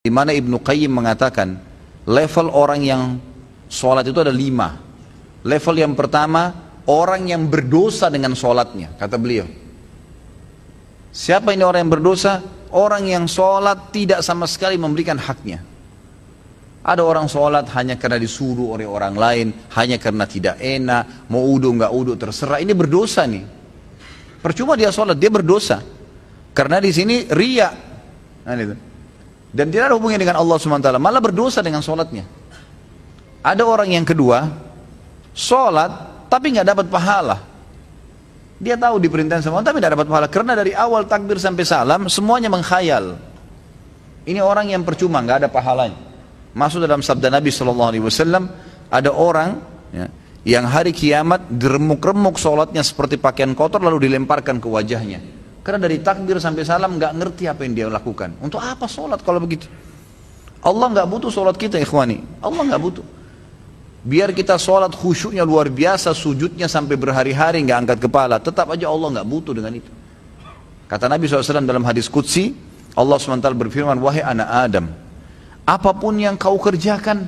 Di mana Ibnu Qayyim mengatakan level orang yang sholat itu ada 5. Level yang pertama, orang yang berdosa dengan sholatnya, kata beliau. Siapa ini orang yang berdosa? Orang yang sholat tidak sama sekali memberikan haknya. Ada orang sholat hanya karena disuruh oleh orang lain, hanya karena tidak enak, mau udu nggak udu terserah. Ini berdosa nih. Percuma dia sholat, dia berdosa. Karena di sini riya. Nah, itu. Dan tidak ada hubungannya dengan Allah SWT, malah berdosa dengan sholatnya. Ada orang yang kedua, sholat tapi nggak dapat pahala. Dia tahu diperintahkan semua tapi tidak dapat pahala, karena dari awal takbir sampai salam semuanya menghayal. Ini orang yang percuma, nggak ada pahalanya. Masuk dalam sabda Nabi SAW, ada orang ya, yang hari kiamat diremuk-remuk sholatnya seperti pakaian kotor lalu dilemparkan ke wajahnya. Karena dari takbir sampai salam nggak ngerti apa yang dia lakukan. Untuk apa sholat kalau begitu? Allah nggak butuh sholat kita, ikhwani. Allah nggak butuh. Biar kita sholat khusyuknya luar biasa, sujudnya sampai berhari-hari nggak angkat kepala, tetap aja Allah nggak butuh dengan itu. Kata Nabi SAW dalam hadis qudsi, Allah SWT berfirman, wahai anak Adam, apapun yang kau kerjakan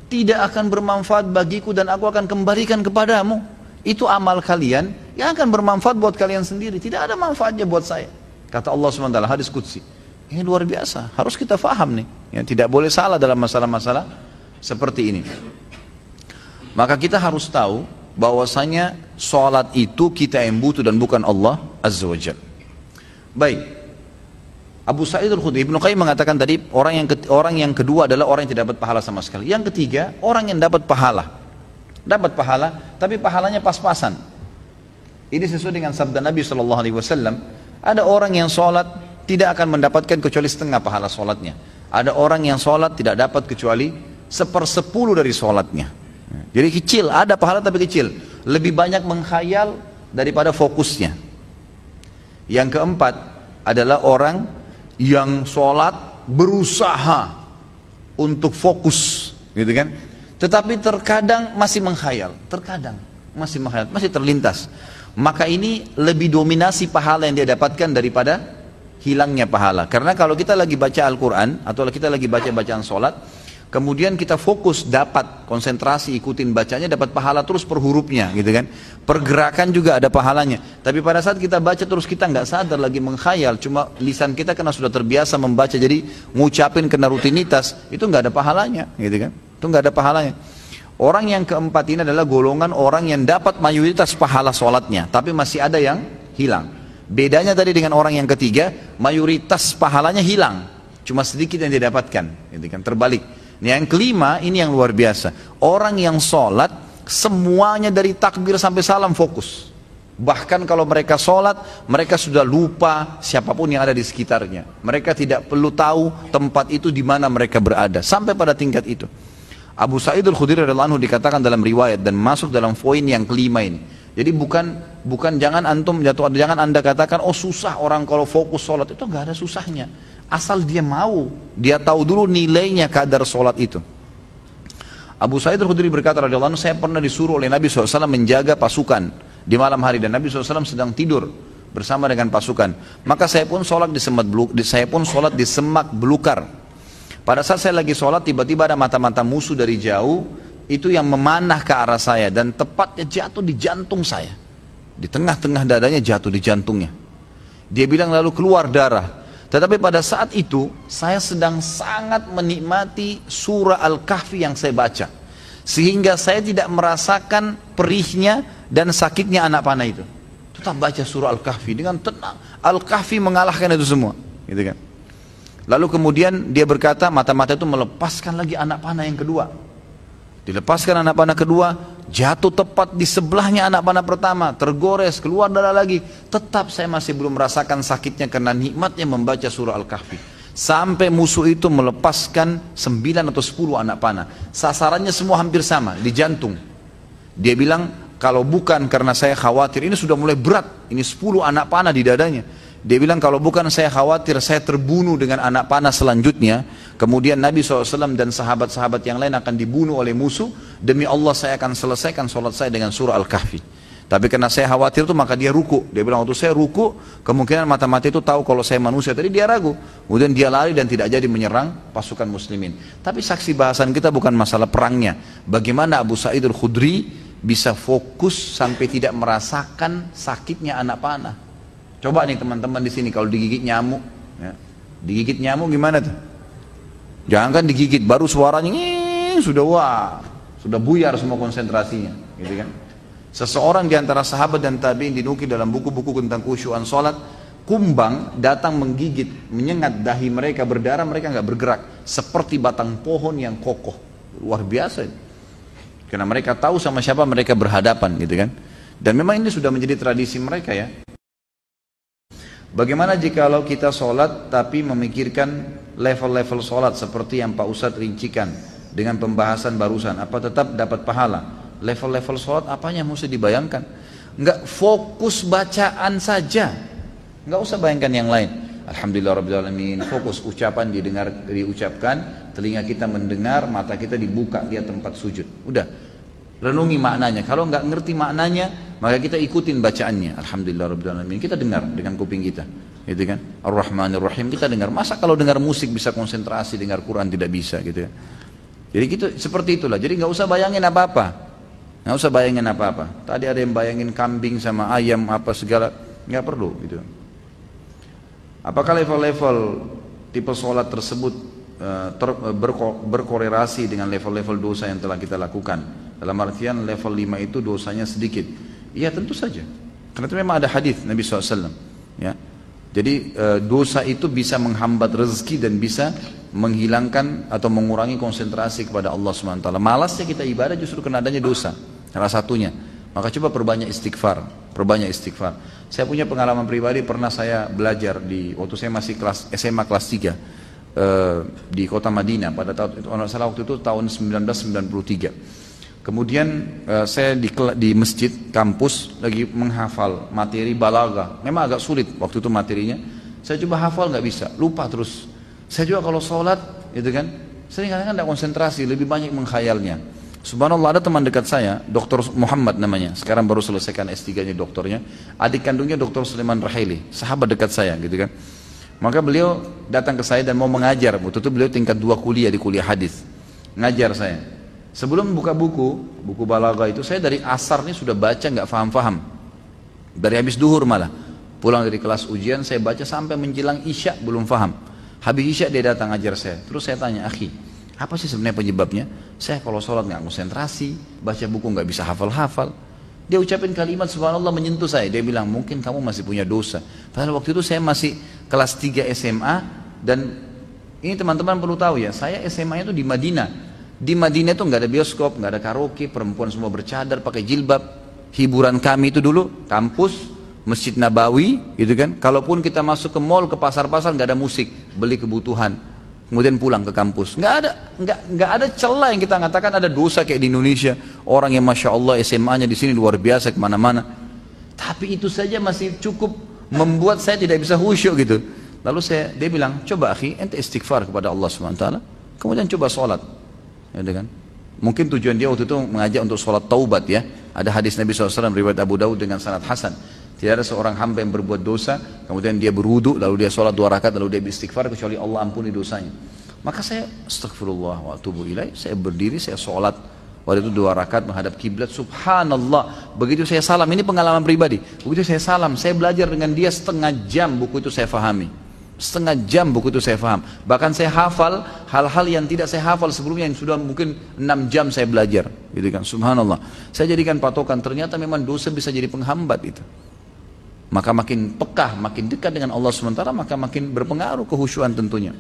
tidak akan bermanfaat bagiku dan aku akan kembalikan kepadamu. Itu amal kalian yang akan bermanfaat buat kalian sendiri, tidak ada manfaatnya buat saya. Kata Allah SWT, hadis qudsi. Ini luar biasa, harus kita faham nih ya, tidak boleh salah dalam masalah-masalah seperti ini. Maka kita harus tahu bahwasanya sholat itu kita yang butuh dan bukan Allah Azza wa Jalla. Baik, Abu Sa'id Al-Khudri, Ibnu Qayyim mengatakan tadi orang yang kedua adalah orang yang tidak dapat pahala sama sekali. Yang ketiga, orang yang dapat pahala. Dapat pahala, tapi pahalanya pas-pasan. Ini sesuai dengan sabda Nabi SAW. Ada orang yang sholat tidak akan mendapatkan kecuali setengah pahala sholatnya. Ada orang yang sholat tidak dapat kecuali 1/10 dari sholatnya. Jadi kecil, ada pahala tapi kecil. Lebih banyak menghayal daripada fokusnya. Yang keempat adalah orang yang sholat berusaha untuk fokus, gitu kan? Tetapi terkadang masih menghayal, masih terlintas. Maka ini lebih dominasi pahala yang dia dapatkan daripada hilangnya pahala. Karena kalau kita lagi baca Al-Quran atau kita lagi baca bacaan sholat, kemudian kita fokus, dapat konsentrasi, ikutin bacanya, dapat pahala terus per hurufnya, gitu kan? Pergerakan juga ada pahalanya. Tapi pada saat kita baca terus kita nggak sadar lagi menghayal, cuma lisan kita karena sudah terbiasa membaca, jadi ngucapin kena rutinitas, itu nggak ada pahalanya, gitu kan? Itu nggak ada pahalanya. Orang yang keempat ini adalah golongan orang yang dapat mayoritas pahala sholatnya, tapi masih ada yang hilang. Bedanya tadi dengan orang yang ketiga, mayoritas pahalanya hilang, cuma sedikit yang didapatkan, gitu kan? Terbalik. Yang kelima ini yang luar biasa. Orang yang sholat semuanya dari takbir sampai salam fokus. Bahkan kalau mereka sholat, mereka sudah lupa siapapun yang ada di sekitarnya. Mereka tidak perlu tahu tempat itu di mana mereka berada. Sampai pada tingkat itu. Abu Sa'id Al-Khudri radhiyallahu anhu dikatakan dalam riwayat dan masuk dalam poin yang kelima ini. Jadi bukan jangan anda katakan oh susah orang kalau fokus sholat, itu nggak ada susahnya. Asal dia mau, dia tahu dulu nilainya kadar sholat itu. Abu Sa'id Al-Khudri berkata radhiyallahu anhu, saya pernah disuruh oleh Nabi SAW menjaga pasukan di malam hari dan Nabi SAW sedang tidur bersama dengan pasukan. Maka saya pun sholat di semak belukar. Pada saat saya lagi sholat, tiba-tiba ada mata-mata musuh dari jauh itu yang memanah ke arah saya dan tepatnya jatuh di jantung saya. Di tengah-tengah dadanya jatuh di jantungnya. Dia bilang lalu keluar darah. Tetapi pada saat itu saya sedang sangat menikmati surah Al-Kahfi yang saya baca. Sehingga saya tidak merasakan perihnya dan sakitnya anak panah itu. Tetap baca surah Al-Kahfi dengan tenang. Al-Kahfi mengalahkan itu semua, gitu kan? Lalu kemudian dia berkata, mata-mata itu melepaskan lagi anak panah yang kedua. Dilepaskan anak panah kedua, jatuh tepat di sebelahnya anak panah pertama, tergores, keluar darah lagi. Tetap saya masih belum merasakan sakitnya karena nikmatnya membaca surah Al-Kahfi. Sampai musuh itu melepaskan 9 atau 10 anak panah. Sasarannya semua hampir sama, di jantung. Dia bilang, kalau bukan karena saya khawatir, ini sudah mulai berat, ini 10 anak panah di dadanya. Dia bilang kalau bukan saya khawatir saya terbunuh dengan anak panah selanjutnya, kemudian Nabi SAW dan sahabat-sahabat yang lain akan dibunuh oleh musuh, demi Allah saya akan selesaikan sholat saya dengan surah Al-Kahfi. Tapi karena saya khawatir tuh maka dia ruku. Dia bilang waktu saya ruku, kemungkinan mata-mata itu tahu kalau saya manusia. Tadi dia ragu. Kemudian dia lari dan tidak jadi menyerang pasukan muslimin. Tapi saksi bahasan kita bukan masalah perangnya. Bagaimana Abu Sa'id al-Khudri bisa fokus sampai tidak merasakan sakitnya anak panah. Coba nih teman-teman di sini kalau digigit nyamuk, ya. Digigit nyamuk gimana tuh? Jangan kan digigit, baru suaranya sudah buyar semua konsentrasinya, gitu kan? Seseorang di antara sahabat dan tabi'in dinukil dalam buku-buku tentang khusyuan salat, kumbang datang menggigit, menyengat dahi mereka, berdarah, mereka nggak bergerak, seperti batang pohon yang kokoh. Luar biasa ini. Karena mereka tahu sama siapa mereka berhadapan, gitu kan? Dan memang ini sudah menjadi tradisi mereka, ya. Bagaimana jikalau kita sholat tapi memikirkan level-level sholat seperti yang Pak Ustadz rincikan dengan pembahasan barusan, apa tetap dapat pahala? Level-level sholat apanya mesti dibayangkan? Enggak, fokus bacaan saja, enggak usah bayangkan yang lain. Alhamdulillahirrabbilalamin, fokus ucapan diucapkan, telinga kita mendengar, mata kita dibuka lihat tempat sujud. Udah, renungi maknanya. Kalau enggak ngerti maknanya, maka kita ikutin bacaannya. Alhamdulillahirrabbilalamin, kita dengar dengan kuping kita, gitu kan? Ar-Rahmanir-Rahim kita dengar. Masa kalau dengar musik bisa konsentrasi, dengar Quran tidak bisa, gitu ya? Jadi gitu, seperti itulah. Jadi nggak usah bayangin apa-apa. Nggak usah bayangin apa-apa. Tadi ada yang bayangin kambing sama ayam apa segala, nggak perlu gitu. Apakah level-level tipe sholat tersebut berkorelasi dengan level-level dosa yang telah kita lakukan? Dalam artian level 5 itu dosanya sedikit. Iya tentu saja. Karena itu memang ada hadis Nabi SAW. Ya. Jadi dosa itu bisa menghambat rezeki dan bisa menghilangkan atau mengurangi konsentrasi kepada Allah SWT. Malasnya kita ibadah justru karena adanya dosa. Salah satunya. Maka coba perbanyak istighfar. Saya punya pengalaman pribadi, pernah saya belajar waktu saya masih SMA kelas 3 di kota Madinah pada waktu itu tahun 1993. Kemudian saya di masjid kampus lagi menghafal materi balaghah. Memang agak sulit waktu itu materinya. Saya coba hafal nggak bisa, lupa terus. Saya juga kalau sholat, gitu kan, sering kadang-kadang tidak konsentrasi, lebih banyak menghayalnya. Subhanallah, ada teman dekat saya, Dr. Muhammad namanya, sekarang baru selesaikan S3-nya doktornya, adik kandungnya Dr. Sulaiman Rahili, sahabat dekat saya, gitu kan. Maka beliau datang ke saya dan mau mengajar. Waktu itu beliau tingkat 2 kuliah di kuliah hadis, ngajar saya. Sebelum buka buku balaghah itu, saya dari asar nih sudah baca nggak faham-faham, dari habis duhur malah, pulang dari kelas ujian saya baca sampai menjelang isya belum faham. Habis isya dia datang ajar saya, terus saya tanya, akhi, apa sih sebenarnya penyebabnya? Saya kalau sholat nggak konsentrasi, baca buku nggak bisa hafal-hafal. Dia ucapin kalimat subhanallah menyentuh saya. Dia bilang mungkin kamu masih punya dosa. Padahal waktu itu saya masih kelas 3 SMA dan ini teman-teman perlu tahu ya, saya SMA-nya itu di Madinah. Di Madinah itu nggak ada bioskop, nggak ada karaoke, perempuan semua bercadar, pakai jilbab. Hiburan kami itu dulu kampus, Masjid Nabawi, gitu kan. Kalaupun kita masuk ke mall, ke pasar-pasar nggak ada musik, beli kebutuhan. Kemudian pulang ke kampus, nggak ada celah yang kita mengatakan ada dosa kayak di Indonesia, orang yang masya Allah SMA-nya di sini luar biasa kemana-mana, tapi itu saja masih cukup membuat saya tidak bisa khusyuk gitu. Lalu dia bilang, coba akhi, ente istighfar kepada Allah SWT, kemudian coba sholat, ya kan? Mungkin tujuan dia waktu itu mengajak untuk sholat taubat ya. Ada hadis Nabi SAW riwayat Abu Daud dengan sanad hasan. Tidak ada seorang hamba yang berbuat dosa, kemudian dia berwudu, lalu dia sholat 2 rakaat, lalu dia beristighfar, kecuali Allah ampuni dosanya. Maka saya astagfirullah wa atubu ilaih, saya berdiri, saya sholat. Waktu itu 2 rakaat menghadap kiblat, subhanallah. Begitu saya salam, ini pengalaman pribadi. Begitu saya salam, saya belajar dengan dia setengah jam, buku itu saya fahami. Setengah jam buku itu saya faham. Bahkan saya hafal hal-hal yang tidak saya hafal sebelumnya, yang sudah mungkin 6 jam saya belajar, gitu kan. Subhanallah. Saya jadikan patokan, ternyata memang dosa bisa jadi penghambat itu. Maka makin pekah, makin dekat dengan Allah SWT, maka makin berpengaruh kehusyuan tentunya.